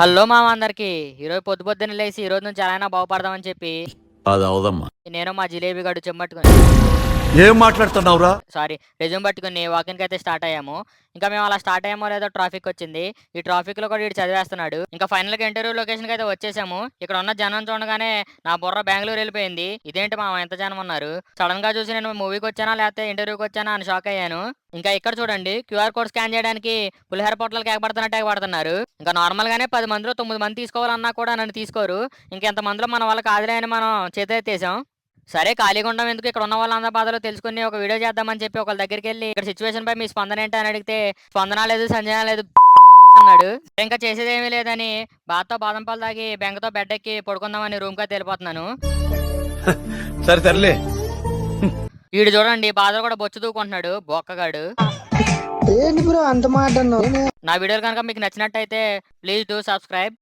Hello మామ అందరికి. ఈరోజు పొద్దు పొద్దున్న లేసి ఈరోజు నుంచి ఎలా అయినా బాగుపడదామని చెప్పి అది అవదమ్మా. నేను మా జిలేబీ గడు చెమ్మట్టుకుని ఏం మాట్లాడుతున్నావురా? సారీ రెజ్యూమ్ పట్టుకుని వాకింగ్కి అయితే స్టార్ట్ అయ్యాము. ఇంకా మేము అలా స్టార్ట్ అయ్యామో లేదో ట్రాఫిక్ వచ్చింది. ఈ ట్రాఫిక్లో కూడా వీడు చదివేస్తున్నాడు. ఇంకా ఫైనల్గా ఇంటర్వ్యూ లొకేషన్కి అయితే వచ్చేసాము. ఇక్కడ ఉన్న జనం చూడగానే నా బుర్ర బెంగళూరు వెళ్ళిపోయింది. ఇదేంటి మామ ఎంత జనం ఉన్నారు, సడన్ గా చూసి నేను మూవీకి వచ్చానా లేకపోతే ఇంటర్వ్యూకి వచ్చానా అని షాక్ అయ్యాను. ఇంకా ఇక్కడ చూడండి, క్యూఆర్ కోడ్ స్కాన్ చేయడానికి పులిహోర పొట్లకి ఎగబడుతున్నట్టు ఎగబడుతున్నారు. ఇంకా నార్మల్ గానే 10 మందిలో 9 మంది తీసుకోవాలన్నా కూడా నన్ను తీసుకోరు. ఇంకెంత మందిలో మన వాళ్ళకి కాదులే అని మనం చేతెత్తేసాం. సరే ఖాళీగా ఉండడం ఎందుకు, ఇక్కడ ఉన్న వాళ్ళందరి బాధలు తెలుసుకుని ఒక వీడియో చేద్దామని చెప్పి ఒకళ్ళ దగ్గరికి వెళ్ళి ఇక్కడ సిచ్యువేషన్ పై మీ స్పందన ఏంటి అని అడిగితే స్పందన లేదు, సంజన లేదు అన్నాడు. ఇంకా చేసేది ఏమీ లేదని బాధతో బాదం పాలు తాగి బెంగతో బెడ్ ఎక్కి పడుకుందామని రూమ్ కి వెళ్ళిపోతున్నాను. సరే సర్లే. వీడు చూడండి బాధలు కూడా బొచ్చు దూకుంటున్నాడు బొక్కగాడు. ఏంటి బ్రో అంత మాట అన్నావు? నా వీడియోలు కనుక మీకు నచ్చినట్టయితే ప్లీజ్ డూ సబ్స్క్రైబ్.